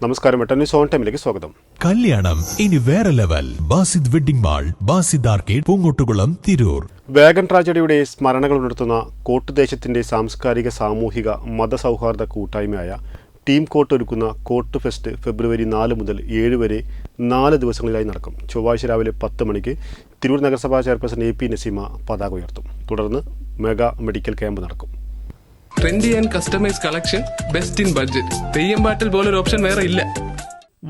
നമസ്കാരം, news on ടൈമിലേക്ക് സ്വാഗതം. കല്യാണം ഇനി വേറെ level. Basid wedding mall, Basid arcade, Poongottukulam, Tirur. Wagon ട്രാജഡിയുടെ സ്മരണകൾ ഉണർത്തുന്ന കോട്ടുദേശത്തിന്റെ സാംസ്കാരിക, സാമൂഹിക, മതസൗഹാർദ്ദ കൂട്ടായ്മയായ ടീം കോട്ട് ഒരുക്കുന്ന കോട്ട് ഫെസ്റ്റ് ഫെബ്രുവരി 4 മുതൽ 7 വരെ 4 ദിവസങ്ങളിലായി നടക്കും. ചൊവ്വാഴ്ച രാവിലെ 10 മണിക്ക് തിരൂർ നഗരസഭാ ചെയർപേഴ്സൺ AP നസീമ പതാക ഉയർത്തും. തുടർന്ന് മെഗാ മെഡിക്കൽ ക്യാമ്പ് നടക്കും. Trendy and customise collection, best in budget. Theyyam പാട്ടിൽ പോലൊരു ഓപ്ഷൻ വേറെ ഇല്ല.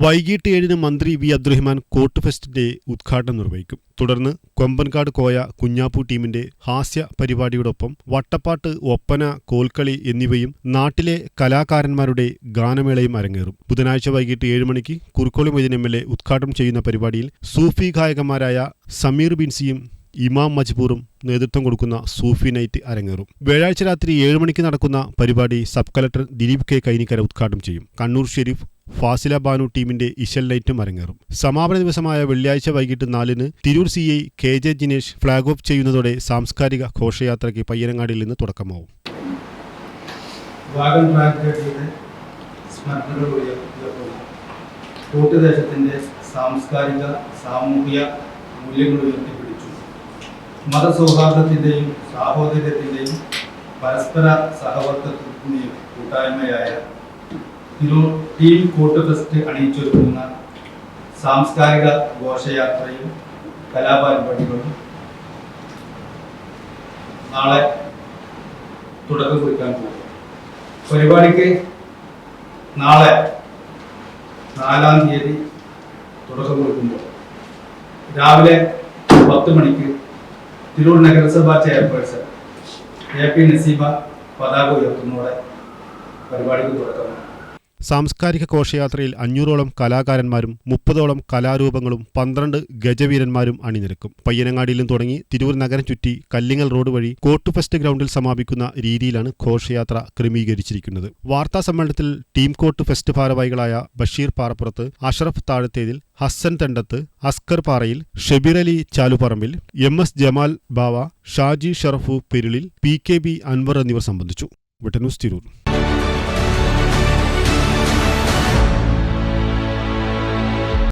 വൈകിട്ട് 7 മന്ത്രി വി. അബ്ദുറഹിമാൻ കോട്ട് ഫെസ്റ്റിന്റെ ഉദ്ഘാടനം നിർവഹിക്കും. തുടർന്ന് കൊമ്പൻകാട് കോയ കുഞ്ഞാപ്പൂ ടീമിന്റെ ഹാസ്യ പരിപാടിയോടൊപ്പം വട്ടപ്പാട്ട്, ഒപ്പന, കോൽക്കളി എന്നിവയും നാട്ടിലെ കലാകാരന്മാരുടെ ഗാനമേളയും അരങ്ങേറും. ബുധനാഴ്ച വൈകിട്ട് 7 മണിക്ക് കുറുക്കോളി മൊയ്തീൻ MLA ഉദ്ഘാടനം ചെയ്യുന്ന പരിപാടിയിൽ സൂഫി ഗായകന്മാരായ സമീർ ബിൻസിയും ഇമാം മജ്ബൂറും നേതൃത്വം കൊടുക്കുന്ന സൂഫി നൈറ്റ് അരങ്ങേറും. വ്യാഴാഴ്ച രാത്രി 7 മണിക്ക് നടക്കുന്ന പരിപാടി sub collector Dileep K. Kainikkara ഉദ്ഘാടനം ചെയ്യും. കണ്ണൂർ ഷെരീഫ് ഫാസില ബാനു ടീമിന്റെ ഇശൽ നൈറ്റും അരങ്ങേറും. സമാപന ദിവസമായ വെള്ളിയാഴ്ച വൈകിട്ട് 4-ന് Tirur CI KJ Jinesh flag off ചെയ്യുന്നതോടെ സാംസ്കാരിക ഘോഷയാത്രയ്ക്ക് പയ്യനങ്ങാടിയിൽ നിന്ന് തുടക്കമാവും. കോട്ടുദേശത്തിന്റെ സാംസ്കാരിക, സാമൂഹിക മൂല്യങ്ങൾ ഉയർത്തിപ്പിടിച്ചു മതസൗഹാർദ്ദത്തിന്റെയും സാഹോദര്യത്തിന്റെയും പരസ്പര സഹവർത്തിന്റെയും കൂട്ടായ്മയായ തിരൂർ ടീം കോട്ട് ഫെസ്റ്റ് അണിയിച്ചൊരുക്കുന്ന സാംസ്കാരിക ഘോഷയാത്രയും കലാപരിപാടികളും നാളെ തുടക്കം കുറിക്കാൻ പോകും. പരിപാടിക്ക് നാളെ 4-ാം തീയതി തുടക്കം കുറിക്കുമ്പോൾ രാവിലെ 10 മണിക്ക് തിരൂർ നഗരസഭാ ചെയർപേഴ്സൺ AP നസീമ പതാക ഉയർത്തുന്നതോടെ പരിപാടിക്ക് തുടക്കമാണ്. സാംസ്കാരിക ഘോഷയാത്രയിൽ 500ഓളം കലാകാരന്മാരും 30ഓളം കലാരൂപങ്ങളും 12 ഗജവീരന്മാരും അണിനിരക്കും. പയ്യനങ്ങാടിയിലും തുടങ്ങി തിരൂർ നഗരം ചുറ്റി കല്ലിങ്ങൽ റോഡ് വഴി കോട്ട് ഫെസ്റ്റ് ഗ്രൗണ്ടിൽ സമാപിക്കുന്ന രീതിയിലാണ് ഘോഷയാത്ര ക്രമീകരിച്ചിരിക്കുന്നത്. വാർത്താ സമ്മേളനത്തിൽ ടീം കോട്ട് ഫെസ്റ്റ് ഭാരവാഹികളായ ബഷീർ പാറപ്പുറത്ത്, അഷറഫ് താഴത്തേതിൽ, ഹസ്സൻ തെണ്ടത്ത്, അസ്കർ പാറയിൽ, ഷബീർ അലി ചാലുപറമ്പിൽ, MS ജമാൽ ബാവ, ഷാജി ഷറഫു പെരുളിൽ, PKB അൻവർ എന്നിവർ സംബന്ധിച്ചു. ന്യൂസ് തിരൂർ.